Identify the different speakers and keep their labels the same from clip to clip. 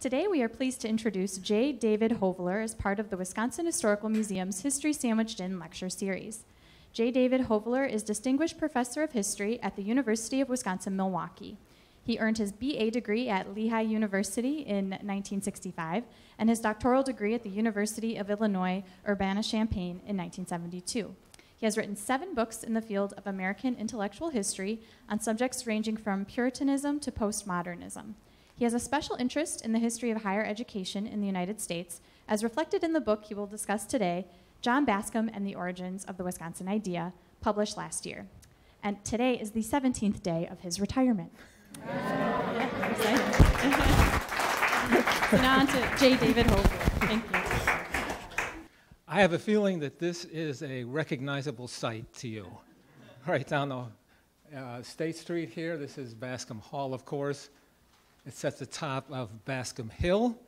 Speaker 1: Today, we are pleased to introduce J. David Hoveler as part of the Wisconsin Historical Museum's History Sandwiched In lecture series. J. David Hoveler is Distinguished Professor of History at the University of Wisconsin-Milwaukee. He earned his BA degree at Lehigh University in 1965 and his doctoral degree at the University of Illinois Urbana-Champaign in 1972. He has written 7 books in the field of American intellectual history on subjects ranging from Puritanism to postmodernism. He has a special interest in the history of higher education in the United States, as reflected in the book he will discuss today, John Bascom and the Origins of the Wisconsin Idea, published last year. And today is the 17th day of his retirement. So now on to J. David Hoveler. Thank you.
Speaker 2: I have a feeling that this is a recognizable site to you. Right down the State Street here, this is Bascom Hall, of course. It's at the top of Bascom Hill,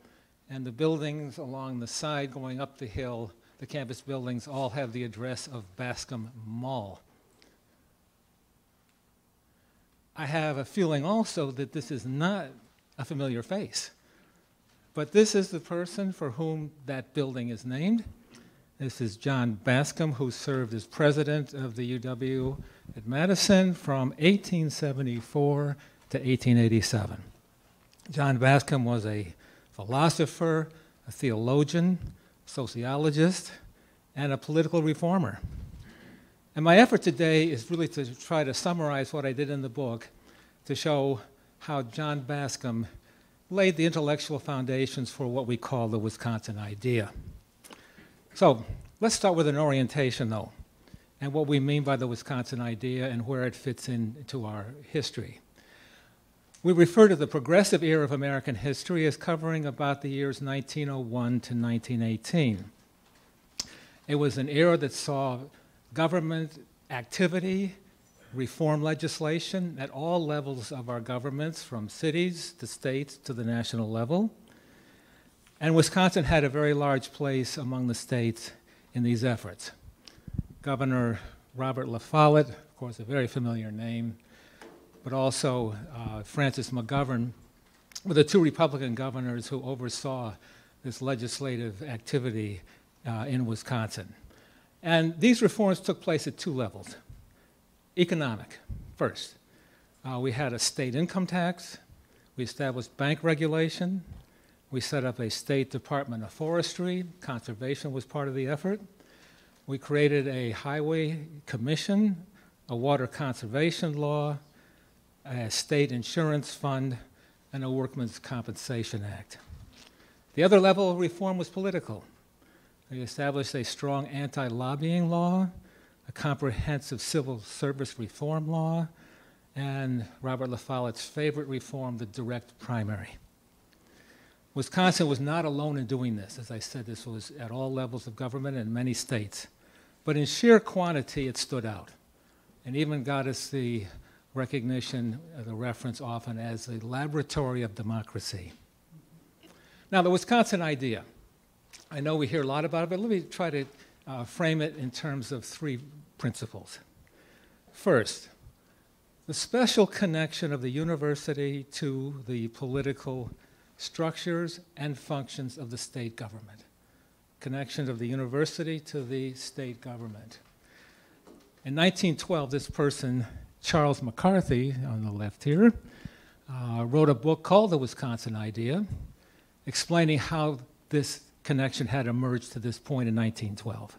Speaker 2: and the buildings along the side going up the hill, the campus buildings, all have the address of Bascom Mall. I have a feeling also that this is not a familiar face, but this is the person for whom that building is named. This is John Bascom, who served as president of the UW at Madison from 1874 to 1887. John Bascom was a philosopher, a theologian, sociologist, and a political reformer. And my effort today is really to try to summarize what I did in the book to show how John Bascom laid the intellectual foundations for what we call the Wisconsin Idea. So let's start with an orientation, though, and what we mean by the Wisconsin Idea and where it fits into our history. We refer to the progressive era of American history as covering about the years 1901 to 1918. It was an era that saw government activity, reform legislation at all levels of our governments, from cities to states to the national level. And Wisconsin had a very large place among the states in these efforts. Governor Robert La Follette, of course, a very familiar name, but also Francis McGovern, were the 2 Republican governors who oversaw this legislative activity in Wisconsin. And these reforms took place at 2 levels. Economic, first. We had a state income tax. We established bank regulation. We set up a state Department of Forestry. Conservation was part of the effort. We created a highway commission, a water conservation law, a state insurance fund, and a Workmen's Compensation Act. The other level of reform was political. We established a strong anti-lobbying law, a comprehensive civil service reform law, and Robert La Follette's favorite reform, the direct primary. Wisconsin was not alone in doing this. As I said, this was at all levels of government in many states. But in sheer quantity, it stood out, and even got us the recognition, the reference often as the laboratory of democracy. Now, the Wisconsin Idea. I know we hear a lot about it, but let me try to frame it in terms of 3 principles. First, the special connection of the university to the political structures and functions of the state government. Connection of the university to the state government. In 1912, this person, Charles McCarthy, on the left here, wrote a book called The Wisconsin Idea, explaining how this connection had emerged to this point in 1912.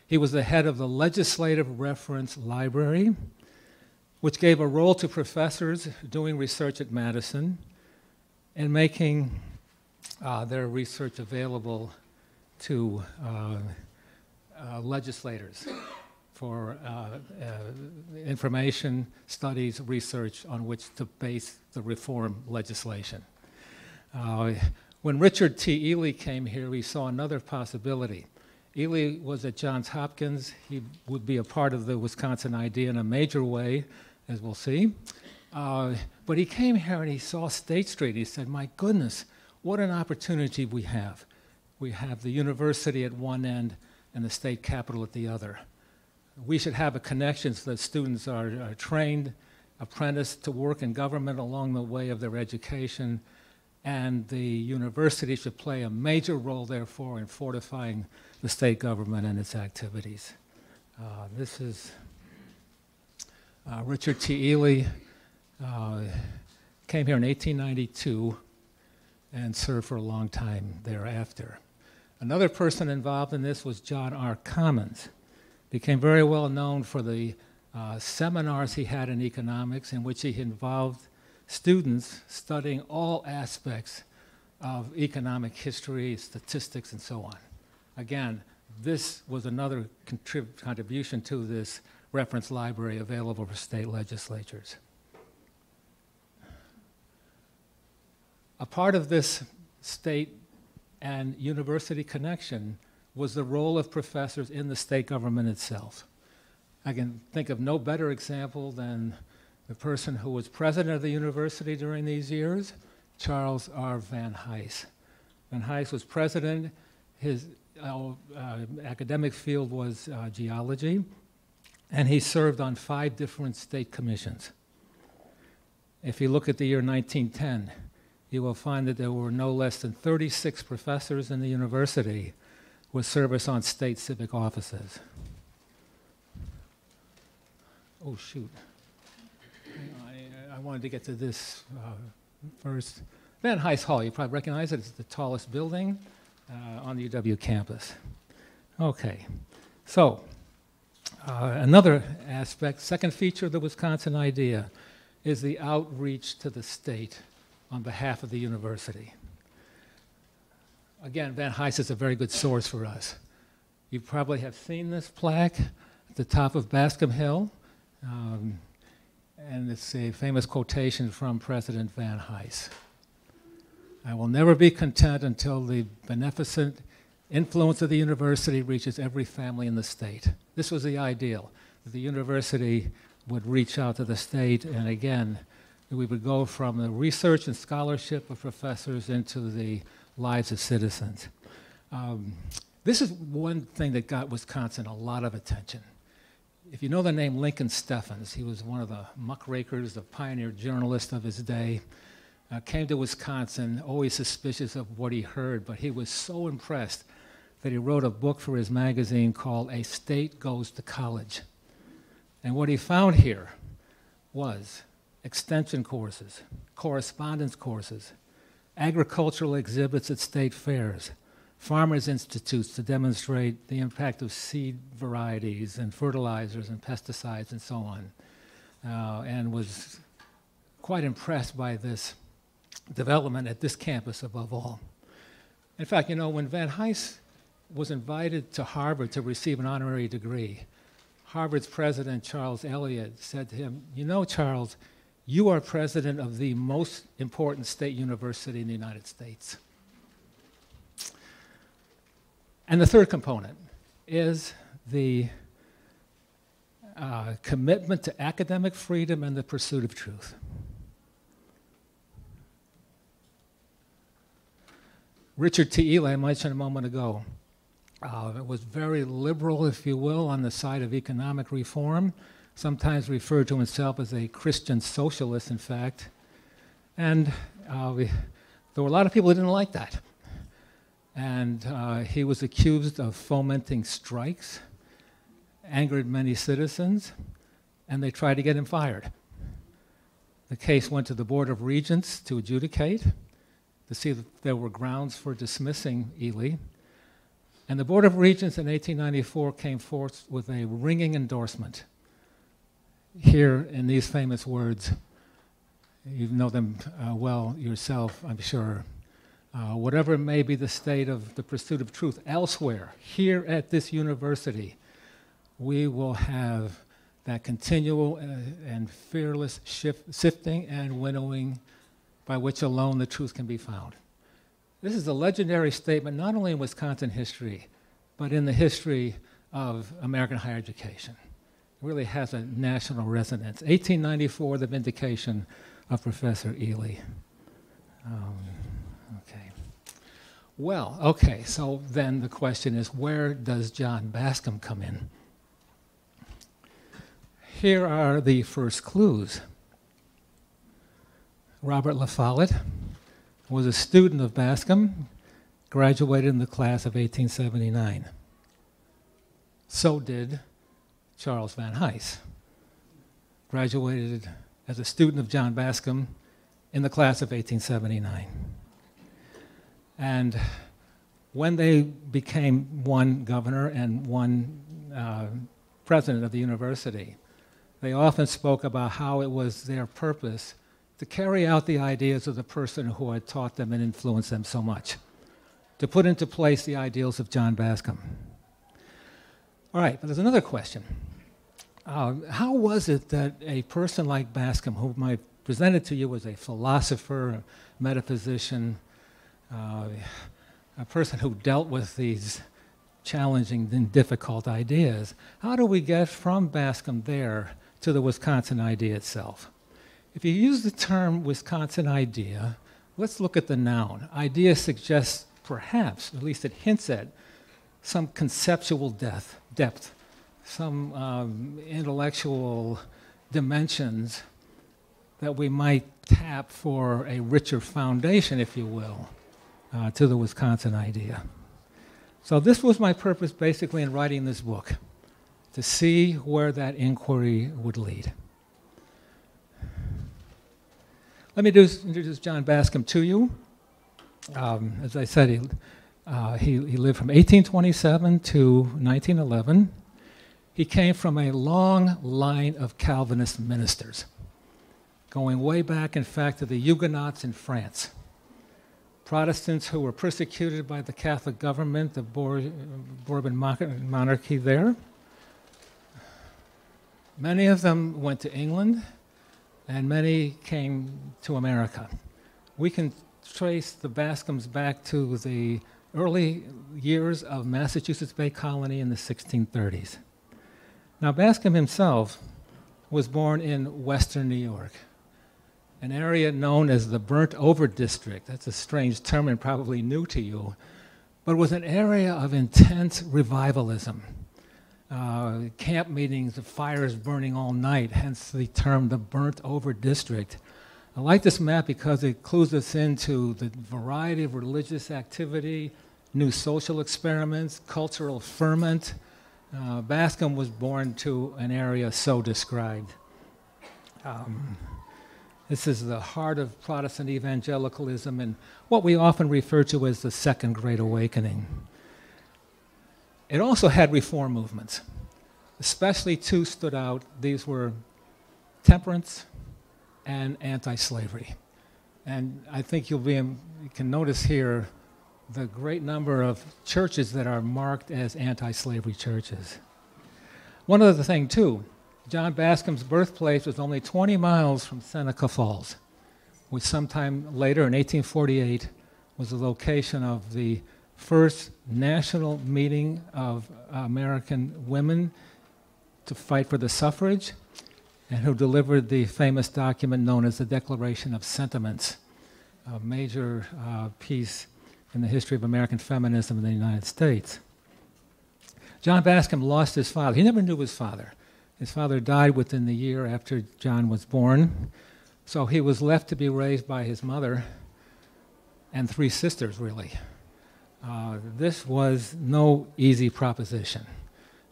Speaker 2: He was the head of the Legislative Reference Library, which gave a role to professors doing research at Madison and making their research available to legislators for information, studies, research on which to base the reform legislation. When Richard T. Ely came here, we saw another possibility. Ely was at Johns Hopkins. He would be a part of the Wisconsin Idea in a major way, as we'll see. But he came here and he saw State Street. He said, my goodness, what an opportunity we have. We have the university at one end and the state capitol at the other. We should have a connection so that students are trained, apprenticed to work in government along the way of their education, and the university should play a major role, therefore, in fortifying the state government and its activities. This is Richard T. Ely, came here in 1892 and served for a long time thereafter. Another person involved in this was John R. Commons. Became very well known for the seminars he had in economics in which he involved students studying all aspects of economic history, statistics, and so on. Again, this was another contribution to this reference library available for state legislatures. A part of this state and university connection was the role of professors in the state government itself. I can think of no better example than the person who was president of the university during these years, Charles R. Van Hise. Van Hise was president. His academic field was geology, and he served on 5 different state commissions. If you look at the year 1910, you will find that there were no less than 36 professors in the university with service on state civic offices. Oh, shoot. I wanted to get to this first. Van Hise Hall, you probably recognize it. It's the tallest building on the UW campus. Okay, so another aspect, second feature of the Wisconsin idea is the outreach to the state on behalf of the university. Again, Van Hise is a very good source for us. You probably have seen this plaque at the top of Bascom Hill, and it's a famous quotation from President Van Hise. I will never be content until the beneficent influence of the university reaches every family in the state. This was the ideal, that the university would reach out to the state, and again, we would go from the research and scholarship of professors into the lives of citizens. This is one thing that got Wisconsin a lot of attention. If you know the name Lincoln Steffens, he was one of the muckrakers, the pioneer journalist of his day. Came to Wisconsin, always suspicious of what he heard, but he was so impressed that he wrote a book for his magazine called A State Goes to College. And what he found here was extension courses, correspondence courses, agricultural exhibits at state fairs, farmers' institutes to demonstrate the impact of seed varieties and fertilizers and pesticides and so on, and was quite impressed by this development at this campus above all. In fact, you know, when Van Hise was invited to Harvard to receive an honorary degree, Harvard's president, Charles Eliot, said to him, "You know, Charles, you are president of the most important state university in the United States." And the third component is the commitment to academic freedom and the pursuit of truth. Richard T. Ely, I mentioned a moment ago, was very liberal, if you will, on the side of economic reform, sometimes referred to himself as a Christian socialist, in fact. And there were a lot of people who didn't like that. And he was accused of fomenting strikes, angered many citizens, and they tried to get him fired. The case went to the Board of Regents to adjudicate, to see if there were grounds for dismissing Ely. And the Board of Regents in 1894 came forth with a ringing endorsement. Here in these famous words, you know them well yourself, I'm sure. Whatever may be the state of the pursuit of truth elsewhere, here at this university, we will have that continual and fearless sifting and winnowing by which alone the truth can be found. This is a legendary statement not only in Wisconsin history, but in the history of American higher education. It really has a national resonance. 1894, the vindication of Professor Ely. Okay. Well, okay, so then the question is, where does John Bascom come in? Here are the first clues. Robert La Follette was a student of Bascom, graduated in the class of 1879. So did Charles Van Hise, graduated as a student of John Bascom in the class of 1879. And when they became one governor and one president of the university, they often spoke about how it was their purpose to carry out the ideas of the person who had taught them and influenced them so much, to put into place the ideals of John Bascom. All right, but there's another question. How was it that a person like Bascom, whom I presented to you as a philosopher, a metaphysician, a person who dealt with these challenging and difficult ideas, how do we get from Bascom there to the Wisconsin idea itself? If you use the term Wisconsin idea, let's look at the noun. Idea suggests perhaps, at least it hints at, some conceptual depth, some intellectual dimensions that we might tap for a richer foundation, if you will, to the Wisconsin idea. So this was my purpose basically in writing this book, to see where that inquiry would lead. Let me introduce John Bascom to you. As I said, he lived from 1827 to 1911. He came from a long line of Calvinist ministers, going way back, in fact, to the Huguenots in France. Protestants who were persecuted by the Catholic government, the Bourbon monarchy there. Many of them went to England, and many came to America. We can trace the Bascoms back to the early years of Massachusetts Bay Colony in the 1630s. Now, Bascom himself was born in Western New York, an area known as the Burnt Over District. That's a strange term and probably new to you, but it was an area of intense revivalism. Camp meetings, the fires burning all night, hence the term the Burnt Over District. I like this map because it clues us into the variety of religious activity, new social experiments, cultural ferment. Bascom was born to an area so described. This is the heart of Protestant evangelicalism and what we often refer to as the Second Great Awakening. It also had reform movements. Especially two stood out. These were temperance and anti-slavery. And I think you can notice here the great number of churches that are marked as anti-slavery churches. One other thing, too, John Bascom's birthplace was only 20 miles from Seneca Falls, which sometime later in 1848 was the location of the first national meeting of American women to fight for the suffrage, and who delivered the famous document known as the Declaration of Sentiments, a major piece in the history of American feminism in the United States. John Bascom lost his father. He never knew his father. His father died within the year after John was born, so he was left to be raised by his mother and three sisters, really. This was no easy proposition.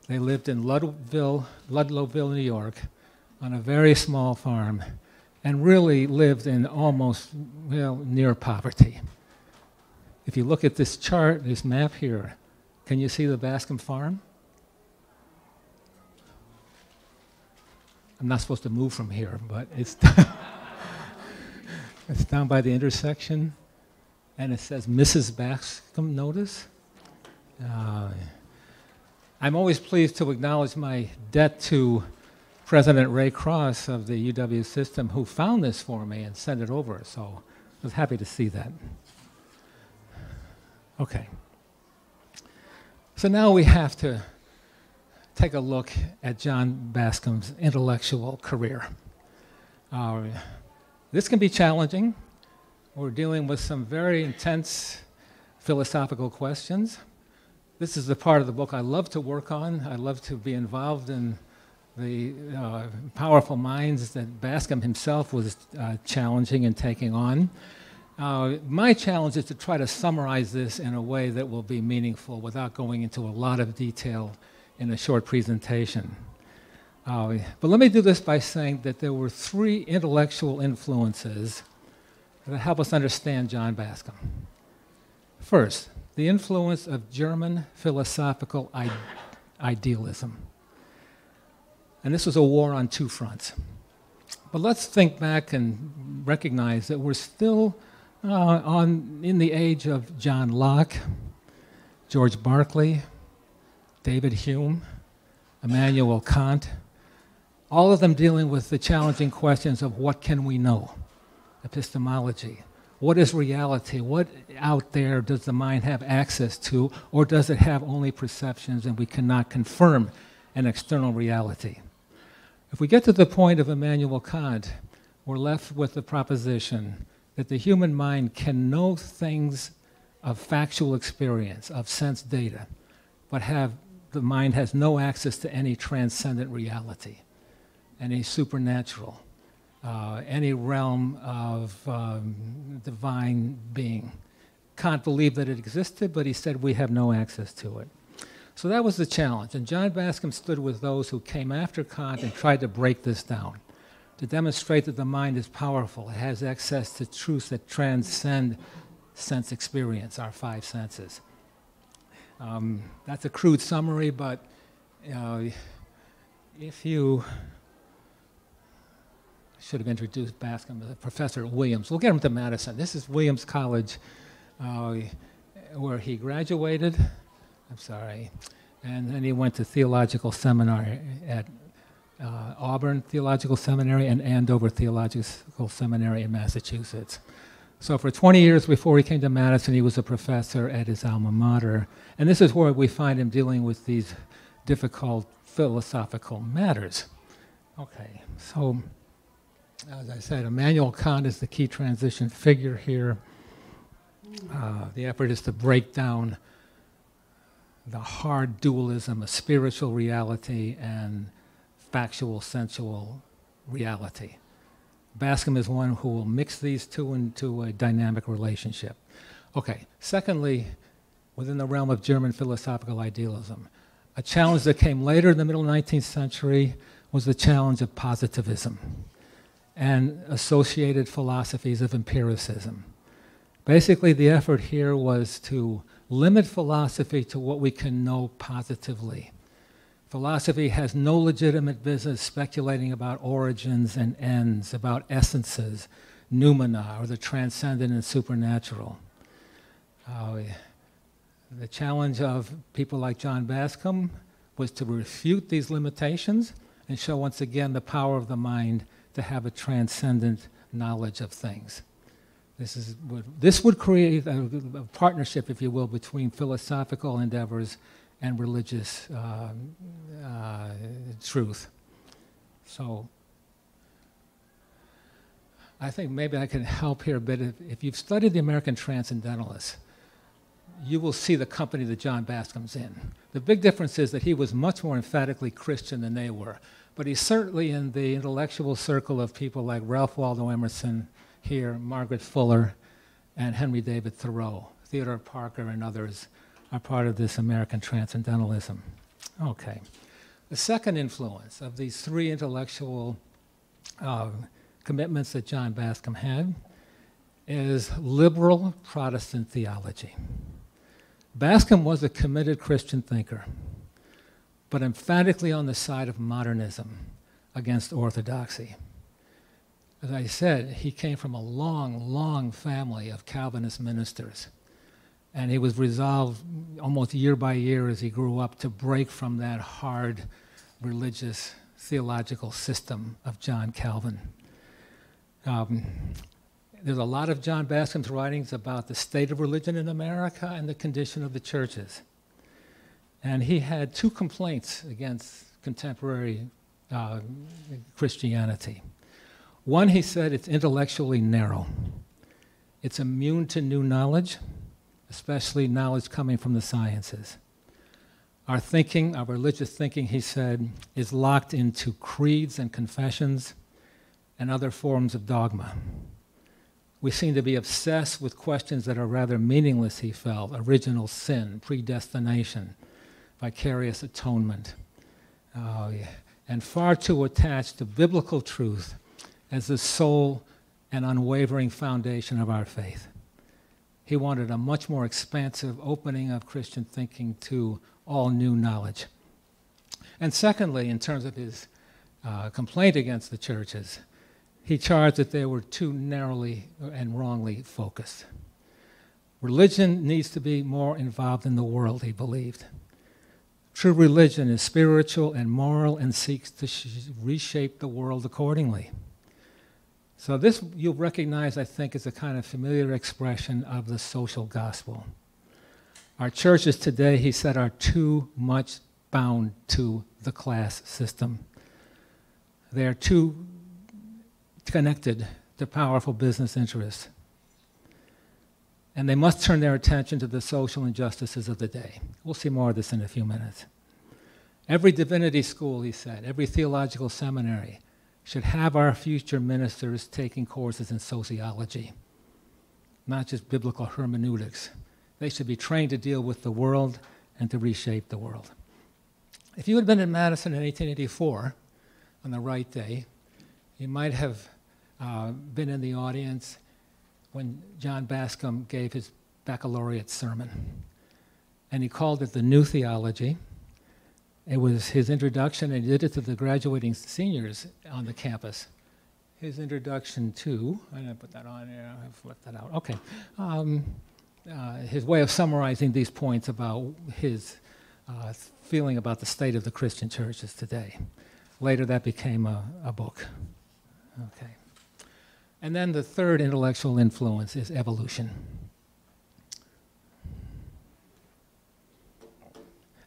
Speaker 2: They lived in Ludlowville, New York, on a very small farm, and really lived in almost, near poverty. If you look at this chart, this map here, can you see the Bascom farm? I'm not supposed to move from here, but it's it's down by the intersection, and it says Mrs. Bascom, notice. I'm always pleased to acknowledge my debt to President Ray Cross of the UW system, who found this for me and sent it over, so I was happy to see that. Okay. So now we have to take a look at John Bascom's intellectual career. This can be challenging. We're dealing with some very intense philosophical questions. This is the part of the book I love to work on. I love to be involved in the powerful minds that Bascom himself was challenging and taking on. My challenge is to try to summarize this in a way that will be meaningful without going into a lot of detail in a short presentation. But let me do this by saying that there were three intellectual influences that help us understand John Bascom. First, the influence of German philosophical idealism. And this was a war on two fronts. But let's think back and recognize that we're still in the age of John Locke, George Berkeley, David Hume, Immanuel Kant, all of them dealing with the challenging questions of what can we know, epistemology. What is reality? What out there does the mind have access to, or does it have only perceptions and we cannot confirm an external reality? If we get to the point of Immanuel Kant, we're left with the proposition that the human mind can know things of factual experience, of sense data, but the mind has no access to any transcendent reality, any supernatural, any realm of divine being. Kant believed that it existed, but he said we have no access to it. So that was the challenge, and John Bascom stood with those who came after Kant and tried to break this down, to demonstrate that the mind is powerful, it has access to truths that transcend sense experience, our five senses. That's a crude summary, but if you should have introduced Bascom as a professor at Williams. We'll get him to Madison. This is Williams College, where he graduated. And then he went to theological seminary at Auburn Theological Seminary and Andover Theological Seminary in Massachusetts. So for 20 years before he came to Madison, he was a professor at his alma mater. And this is where we find him dealing with these difficult philosophical matters. Okay, so as I said, Immanuel Kant is the key transition figure here. The effort is to break down the hard dualism of spiritual reality and factual, sensual reality. Bascom is one who will mix these two into a dynamic relationship. Okay, secondly, within the realm of German philosophical idealism, a challenge that came later in the middle 19th century was the challenge of positivism and associated philosophies of empiricism. Basically, the effort here was to limit philosophy to what we can know positively. Philosophy has no legitimate business speculating about origins and ends, about essences, noumena, or the transcendent and supernatural. The challenge of people like John Bascom was to refute these limitations and show once again the power of the mind to have a transcendent knowledge of things. This would create a partnership, if you will, between philosophical endeavors and religious truth. So I think maybe I can help here a bit. If you've studied the American Transcendentalists, you will see the company that John Bascom's in. The big difference is that he was much more emphatically Christian than they were. But he's certainly in the intellectual circle of people like Ralph Waldo Emerson here, Margaret Fuller, and Henry David Thoreau. Theodore Parker and others are part of this American Transcendentalism. Okay. The second influence of these three intellectual commitments that John Bascom had is liberal Protestant theology. Bascom was a committed Christian thinker, but emphatically on the side of modernism against orthodoxy. As I said, he came from a long, long family of Calvinist ministers, and he was resolved almost year by year as he grew up to break from that hard religious theological system of John Calvin. There's a lot of John Bascom's writings about the state of religion in America and the condition of the churches. And he had two complaints against contemporary Christianity. One, he said, it's intellectually narrow. It's immune to new knowledge, especially knowledge coming from the sciences. Our thinking, our religious thinking, he said, is locked into creeds and confessions and other forms of dogma. We seem to be obsessed with questions that are rather meaningless, he felt: original sin, predestination, vicarious atonement, and far too attached to biblical truth as the sole and unwavering foundation of our faith. He wanted a much more expansive opening of Christian thinking to all new knowledge. And secondly, in terms of his complaint against the churches, he charged that they were too narrowly and wrongly focused. Religion needs to be more involved in the world, he believed. True religion is spiritual and moral and seeks to reshape the world accordingly. So this you'll recognize, I think, as a kind of familiar expression of the social gospel. Our churches today, he said, are too much bound to the class system. They are too connected to powerful business interests. And they must turn their attention to the social injustices of the day. We'll see more of this in a few minutes. Every divinity school, he said, every theological seminary should have our future ministers taking courses in sociology, not just biblical hermeneutics. They should be trained to deal with the world and to reshape the world. If you had been in Madison in 1884, on the right day, you might have been in the audience when John Bascom gave his baccalaureate sermon. And he called it the New Theology. It was his introduction, and he did it to the graduating seniors on the campus. His introduction to, I'm going to put that on here, I've left that out, okay. His way of summarizing these points about his feeling about the state of the Christian churches today. Later that became a book. Okay. And then the third intellectual influence is evolution.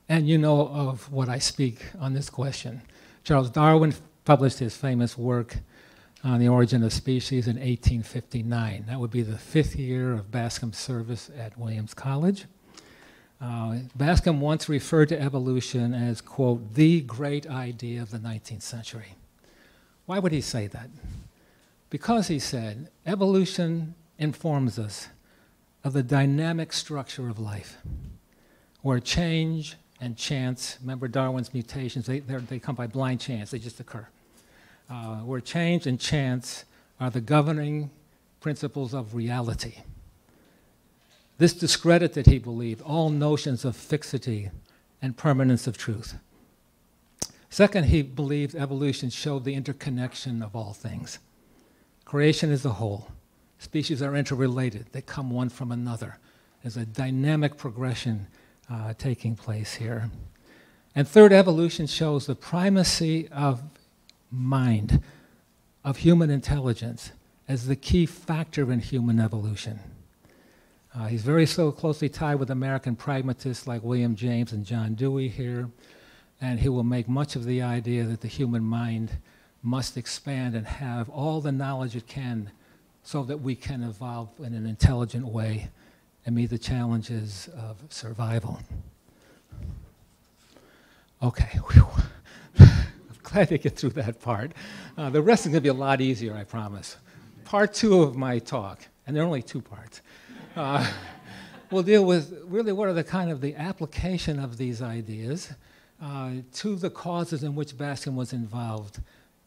Speaker 2: And you know of what I speak on this question. Charles Darwin published his famous work on the origin of species in 1859. That would be the 5th year of Bascom's service at Williams College. Bascom once referred to evolution as, quote, the great idea of the 19th century. Why would he say that? Because, he said, evolution informs us of the dynamic structure of life, where change and chance, remember Darwin's mutations, they come by blind chance, they just occur. Where change and chance are the governing principles of reality. This discredited, he believed, all notions of fixity and permanence of truth. Second, he believed evolution showed the interconnection of all things. Creation is a whole. Species are interrelated. They come one from another. There's a dynamic progression taking place here. And third, evolution shows the primacy of mind, of human intelligence, as the key factor in human evolution. He's very so closely tied with American pragmatists like William James and John Dewey here, and he will make much of the idea that the human mind must expand and have all the knowledge it can so that we can evolve in an intelligent way and meet the challenges of survival. Okay, whew. I'm glad to get through that part. The rest is going to be a lot easier, I promise. Part 2 of my talk, and there are only 2 parts, we'll deal with really what are the kind of the application of these ideas to the causes in which Bascom was involved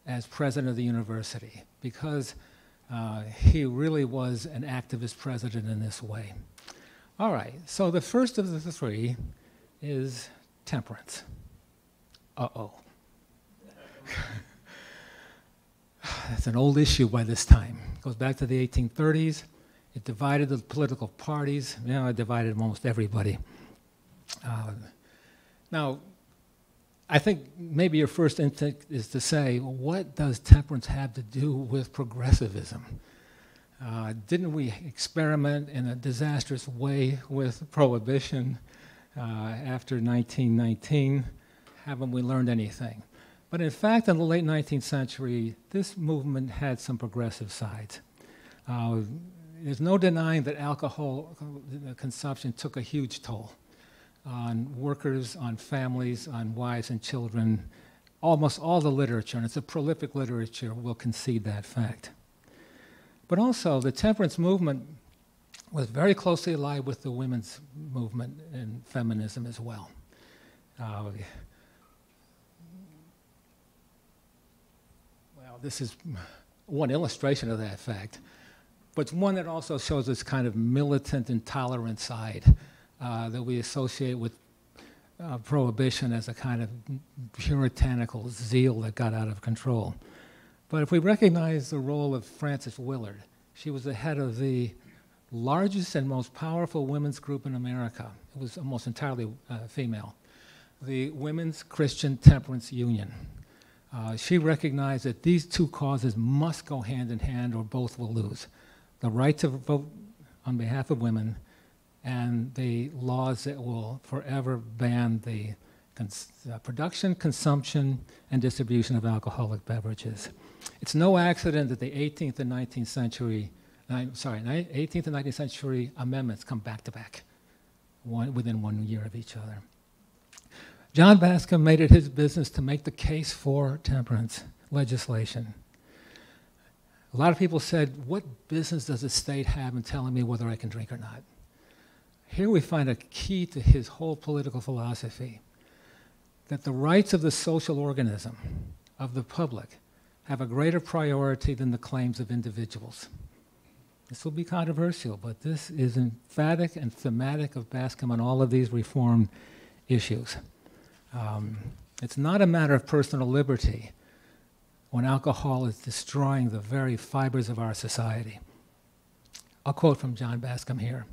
Speaker 2: as president of the university, because he really was an activist president in this way. All right, so the first of the 3 is temperance. Uh-oh. That's an old issue by this time. It goes back to the 1830s. It divided the political parties. You know, it divided almost everybody. Now, I think maybe your first instinct is to say, well, what does temperance have to do with progressivism? Didn't we experiment in a disastrous way with prohibition after 1919? Haven't we learned anything? But in fact, in the late 19th century, this movement had some progressive sides. There's no denying that alcohol consumption took a huge toll on workers, on families, on wives and children. Almost all the literature, and it's a prolific literature, will concede that fact. But also, the temperance movement was very closely allied with the women's movement and feminism as well. Well, this is one illustration of that fact, but it's one that also shows this kind of militant, intolerant side that we associate with prohibition as a kind of puritanical zeal that got out of control. But if we recognize the role of Frances Willard, she was the head of the largest and most powerful women's group in America. It was almost entirely female, the Women's Christian Temperance Union. She recognized that these two causes must go hand in hand or both will lose. The right to vote on behalf of women and the laws that will forever ban the production, consumption, and distribution of alcoholic beverages. It's no accident that the 18th and 19th century 18th and 19th century amendments come back to back, within 1 year of each other. John Bascom made it his business to make the case for temperance legislation. A lot of people said, what business does the state have in telling me whether I can drink or not? Here we find a key to his whole political philosophy, that the rights of the social organism, of the public, have a greater priority than the claims of individuals. This will be controversial, but this is emphatic and thematic of Bascom on all of these reform issues. It's not a matter of personal liberty when alcohol is destroying the very fibers of our society. I'll quote from John Bascom here.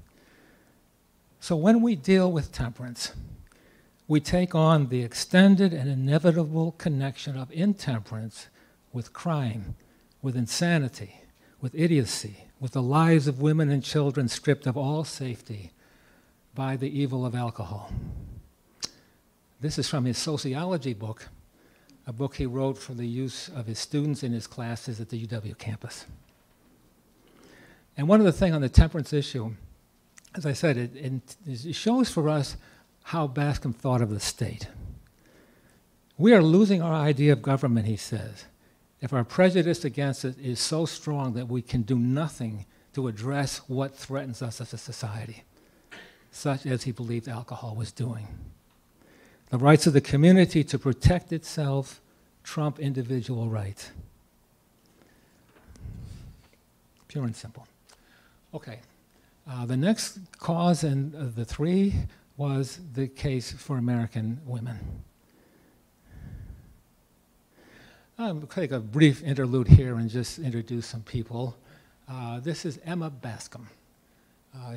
Speaker 2: So when we deal with temperance, we take on the extended and inevitable connection of intemperance with crime, with insanity, with idiocy, with the lives of women and children stripped of all safety by the evil of alcohol. This is from his sociology book, a book he wrote for the use of his students in his classes at the UW campus. And one other thing on the temperance issue, as I said, it shows for us how Bascom thought of the state. We are losing our idea of government, he says, if our prejudice against it is so strong that we can do nothing to address what threatens us as a society, such as he believed alcohol was doing. The rights of the community to protect itself trump individual rights. Pure and simple. Okay. The next cause in the three was the case for American women. I'll take a brief interlude here and just introduce some people. This is Emma Bascom.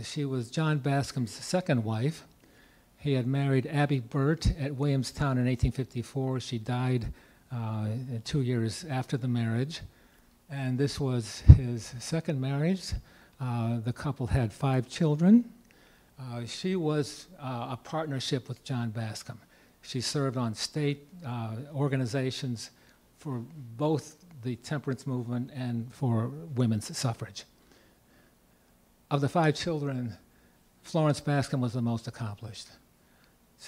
Speaker 2: She was John Bascom's second wife. He had married Abby Burt at Williamstown in 1854. She died 2 years after the marriage. And this was his second marriage. The couple had 5 children. She was a partnership with John Bascom. She served on state organizations for both the temperance movement and for women's suffrage. Of the 5 children, Florence Bascom was the most accomplished.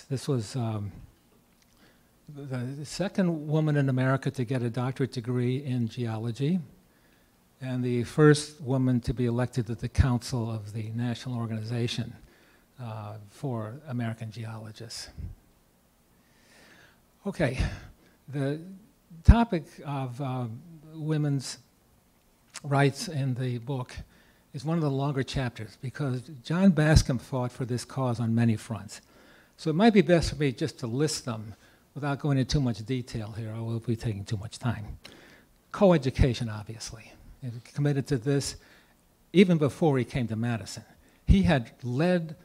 Speaker 2: This was the second woman in America to get a doctorate degree in geology, and the first woman to be elected to the Council of the National Organization for American Geologists. Okay, the topic of women's rights in the book is one of the longer chapters because John Bascom fought for this cause on many fronts. So it might be best for me just to list them without going into too much detail here, or we'll be taking too much time. Coeducation, obviously. He committed to this even before he came to Madison. He had led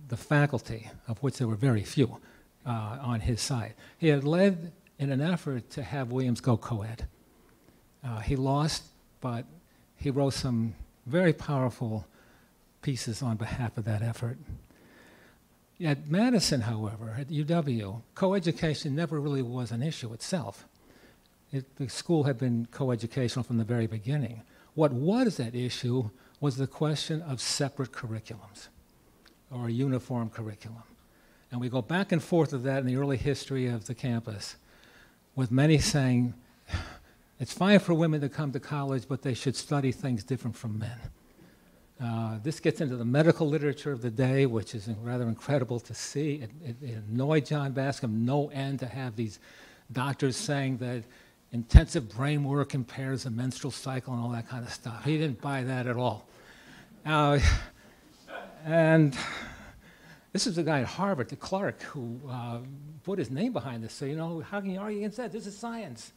Speaker 2: the faculty, of which there were very few on his side. He had led in an effort to have Williams go co-ed. He lost, but he wrote some very powerful pieces on behalf of that effort. At Madison, however, at UW, coeducation never really was an issue itself. The school had been coeducational from the very beginning. What was at issue was the question of separate curriculums or a uniform curriculum. And we go back and forth with that in the early history of the campus, with many saying, It's fine for women to come to college, but they should study things different from men. This gets into the medical literature of the day, which is rather incredible to see. It annoyed John Bascom no end to have these doctors saying that intensive brain work impairs the menstrual cycle and all that kind of stuff. He didn't buy that at all. And this is the guy at Harvard, the Clark, who put his name behind this. So, you know, how can you argue against that? This is science.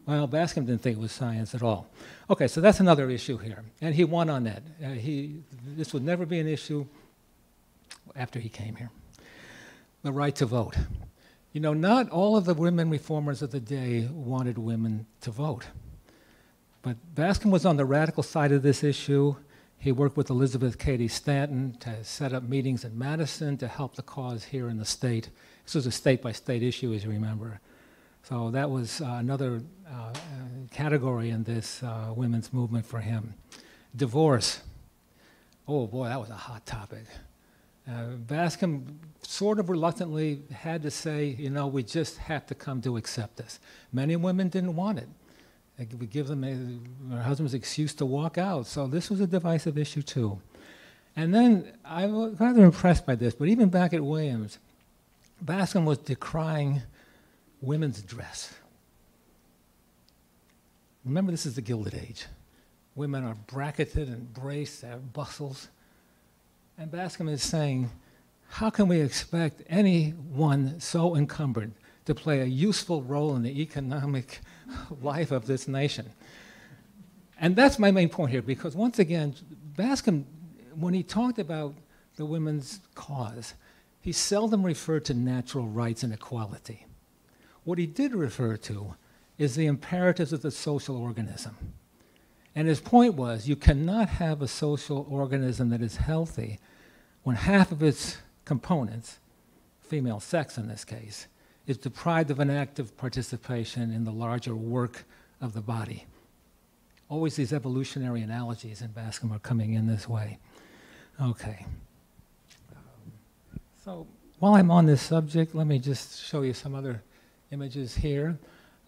Speaker 2: Well, Bascom didn't think it was science at all. Okay, so that's another issue here. And he won on that. This would never be an issue after he came here. The right to vote. You know, not all of the women reformers of the day wanted women to vote. But Bascom was on the radical side of this issue. He worked with Elizabeth Cady Stanton to set up meetings in Madison to help the cause here in the state. This was a state-by-state issue, as you remember. So that was another category in this women's movement for him. Divorce. Oh boy, that was a hot topic. Bascom sort of reluctantly had to say, you know, we just have to come to accept this. Many women didn't want it. We give them their husband's excuse to walk out. So this was a divisive issue too. And then I was rather impressed by this, but even back at Williams, Bascom was decrying women's dress. Remember, this is the Gilded Age. Women are bracketed and braced, they have bustles. And Bascom is saying, how can we expect anyone so encumbered to play a useful role in the economic life of this nation? And that's my main point here, because once again, Bascom, when he talked about the women's cause, he seldom referred to natural rights and equality. What he did refer to is the imperatives of the social organism. And his point was, you cannot have a social organism that is healthy when half of its components, female sex in this case, is deprived of an active participation in the larger work of the body. Always these evolutionary analogies in Bascom are coming in this way. Okay. So while I'm on this subject, let me just show you some other images here.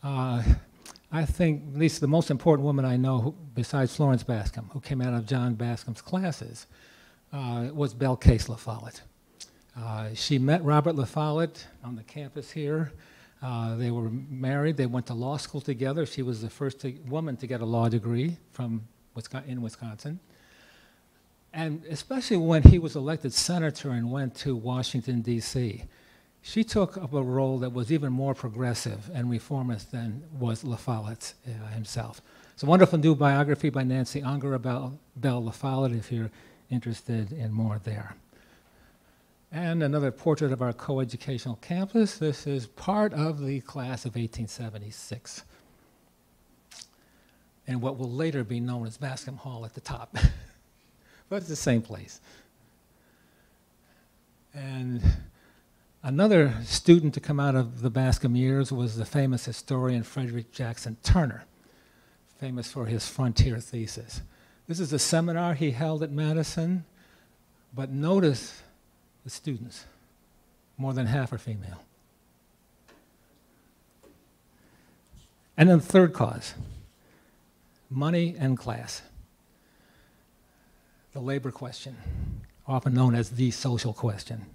Speaker 2: I think at least the most important woman I know, besides Florence Bascom, who came out of John Bascom's classes, was Belle Case La Follette. She met Robert La Follette on the campus here. They were married. They went to law school together. She was the first woman to get a law degree in Wisconsin. And especially when he was elected senator and went to Washington, D.C., she took up a role that was even more progressive and reformist than was La Follette himself. It's a wonderful new biography by Nancy Unger about Belle La Follette, if you're interested in more there. And another portrait of our coeducational campus. This is part of the class of 1876, and what will later be known as Bascom Hall at the top. But it's the same place. And another student to come out of the Bascom years was the famous historian Frederick Jackson Turner, famous for his frontier thesis. This is a seminar he held at Madison, but notice the students. More than half are female. And then the third cause, money and class. The labor question, often known as the social question.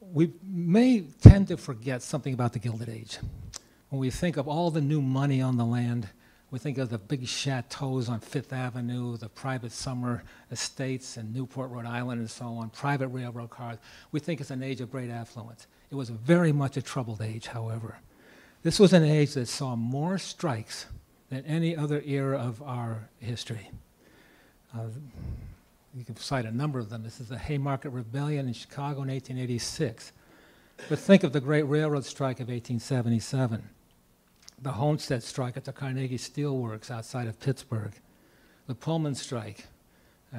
Speaker 2: We may tend to forget something about the Gilded Age. When we think of all the new money on the land, we think of the big chateaus on Fifth Avenue, the private summer estates in Newport, Rhode Island, and so on, private railroad cars. We think it's an age of great affluence. It was very much a troubled age, however. This was an age that saw more strikes than any other era of our history. You can cite a number of them. This is the Haymarket Rebellion in Chicago in 1886. But think of the Great Railroad Strike of 1877. The Homestead Strike at the Carnegie Steel Works outside of Pittsburgh. The Pullman Strike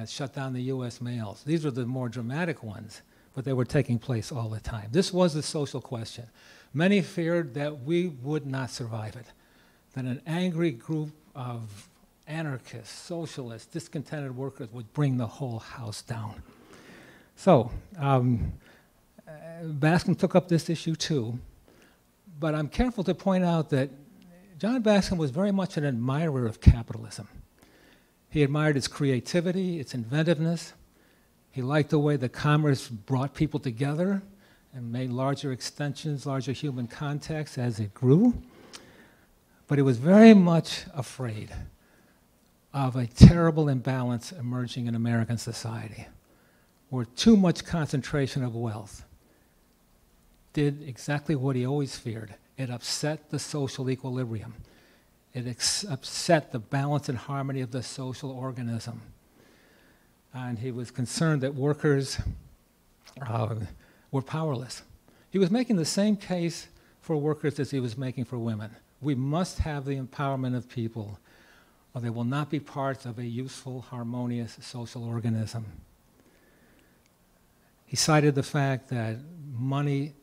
Speaker 2: shut down the U.S. mails. These were the more dramatic ones, but they were taking place all the time. This was the social question. Many feared that we would not survive it, that an angry group of anarchists, socialists, discontented workers would bring the whole house down. So, Bascom took up this issue too, but I'm careful to point out that John Bascom was very much an admirer of capitalism. He admired its creativity, its inventiveness. He liked the way that commerce brought people together and made larger extensions, larger human contacts as it grew. But he was very much afraid of a terrible imbalance emerging in American society, where too much concentration of wealth did exactly what he always feared. It upset the social equilibrium. It upset the balance and harmony of the social organism. And he was concerned that workers were powerless. He was making the same case for workers as he was making for women. We must have the empowerment of people, or they will not be parts of a useful, harmonious social organism. He cited the fact that money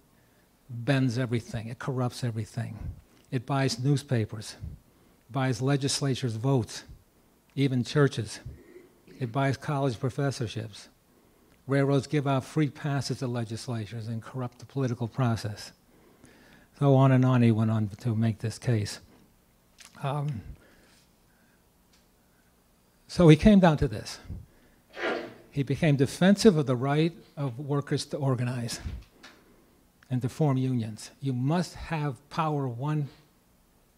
Speaker 2: bends everything. It corrupts everything. It buys newspapers, buys legislatures' votes, even churches. It buys college professorships. Railroads give out free passes to legislatures and corrupt the political process. So on he went on to make this case. So he came down to this. He became defensive of the right of workers to organize and to form unions. You must have power one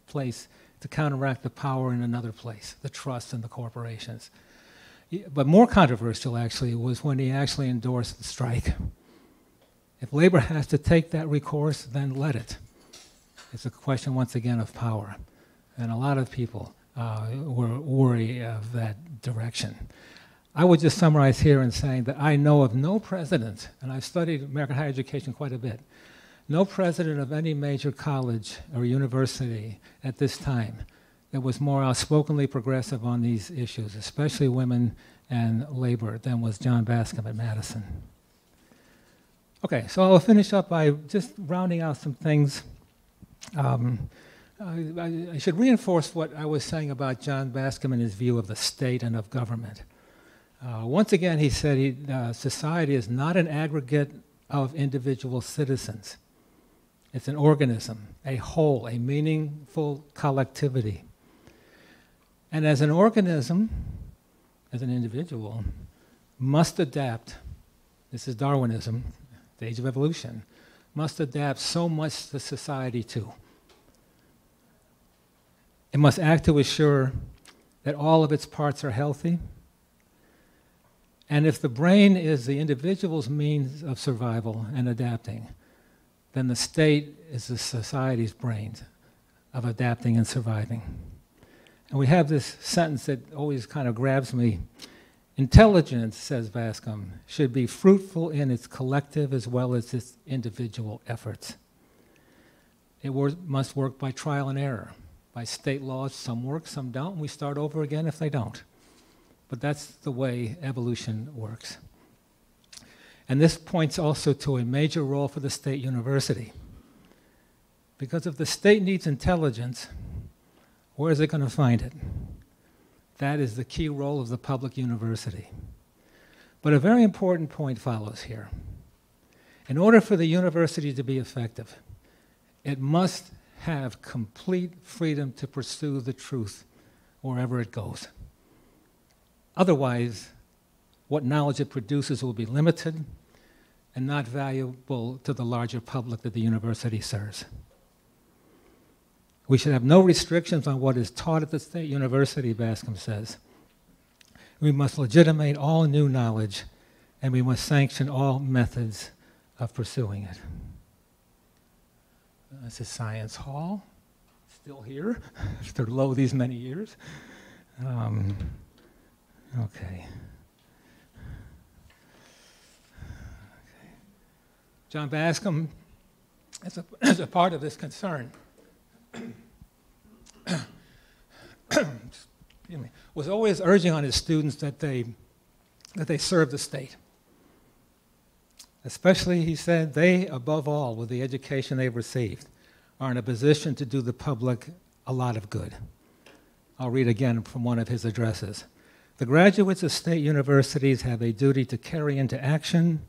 Speaker 2: place to counteract the power in another place, the trusts and the corporations. But more controversial, actually, was when he actually endorsed the strike. If labor has to take that recourse, then let it. It's a question, once again, of power. And a lot of people were wary of that direction. I would just summarize here in saying that I know of no president, and I've studied American higher education quite a bit, no president of any major college or university at this time that was more outspokenly progressive on these issues, especially women and labor, than was John Bascom at Madison. Okay, so I'll finish up by just rounding out some things. I should reinforce what I was saying about John Bascom and his view of the state and of government. Once again, he said society is not an aggregate of individual citizens. It's an organism, a whole, a meaningful collectivity. And as an organism, as an individual, must adapt, this is Darwinism, the age of evolution, must adapt so much to society too. It must act to assure that all of its parts are healthy. And if the brain is the individual's means of survival and adapting, then the state is the society's brains of adapting and surviving. And we have this sentence that always kind of grabs me. Intelligence, says Bascom, should be fruitful in its collective as well as its individual efforts. It must work by trial and error. By state laws, some work, some don't, and we start over again if they don't. But that's the way evolution works. And this points also to a major role for the state university. Because if the state needs intelligence, where is it going to find it? That is the key role of the public university. But a very important point follows here. In order for the university to be effective, it must have complete freedom to pursue the truth wherever it goes. Otherwise, what knowledge it produces will be limited and not valuable to the larger public that the university serves. We should have no restrictions on what is taught at the state university, Bascom says. We must legitimate all new knowledge, and we must sanction all methods of pursuing it. This is Science Hall, still here after lo these many years. Okay. John Bascom, as a part of this concern, was always urging on his students that they serve the state. Especially, he said, they, above all, with the education they've received, are in a position to do the public a lot of good. I'll read again from one of his addresses. The graduates of state universities have a duty to carry into action,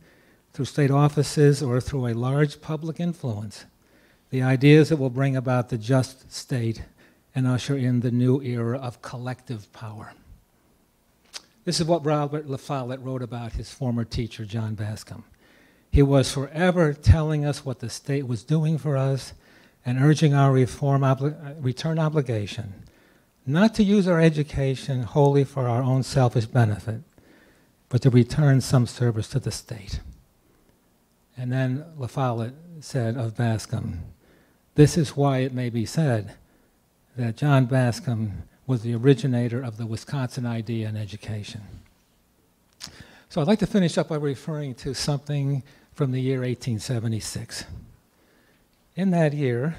Speaker 2: through state offices or through a large public influence, the ideas that will bring about the just state and usher in the new era of collective power. This is what Robert La Follette wrote about his former teacher, John Bascom. He was forever telling us what the state was doing for us and urging our return obligation, not to use our education wholly for our own selfish benefit, but to return some service to the state. And then La Follette said of Bascom, this is why it may be said that John Bascom was the originator of the Wisconsin idea in education. So I'd like to finish up by referring to something from the year 1876. In that year,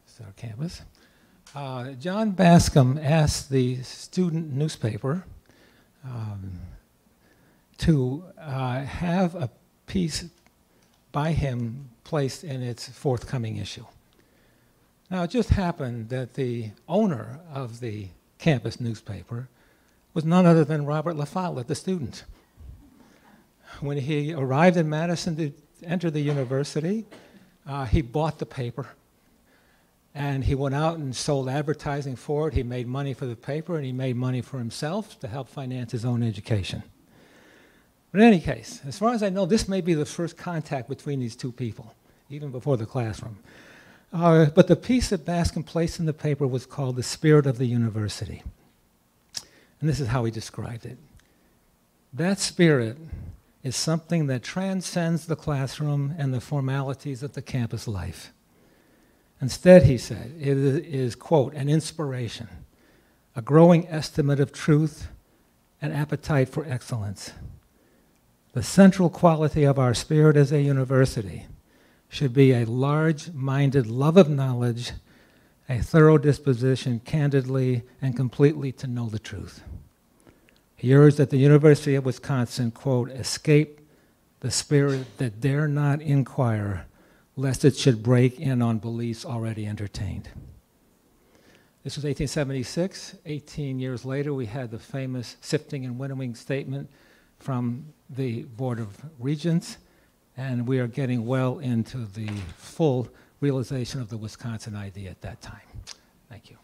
Speaker 2: this is our campus, John Bascom asked the student newspaper to have a piece by him placed in its forthcoming issue. Now, it just happened that the owner of the campus newspaper was none other than Robert La Follette, the student. When he arrived in Madison to enter the university, he bought the paper, and he went out and sold advertising for it. He made money for the paper, and he made money for himself to help finance his own education. But in any case, as far as I know, this may be the first contact between these two people, even before the classroom. But the piece that Bascom placed in the paper was called The Spirit of the University. And this is how he described it. That spirit is something that transcends the classroom and the formalities of the campus life. Instead, he said, it is, quote, an inspiration, a growing estimate of truth, an appetite for excellence. The central quality of our spirit as a university should be a large-minded love of knowledge, a thorough disposition candidly and completely to know the truth. He urged that the University of Wisconsin, quote, escape the spirit that dare not inquire, lest it should break in on beliefs already entertained. This was 1876. 18 years later, we had the famous sifting and winnowing statement from the Board of Regents, and we are getting well into the full realization of the Wisconsin idea at that time. Thank you.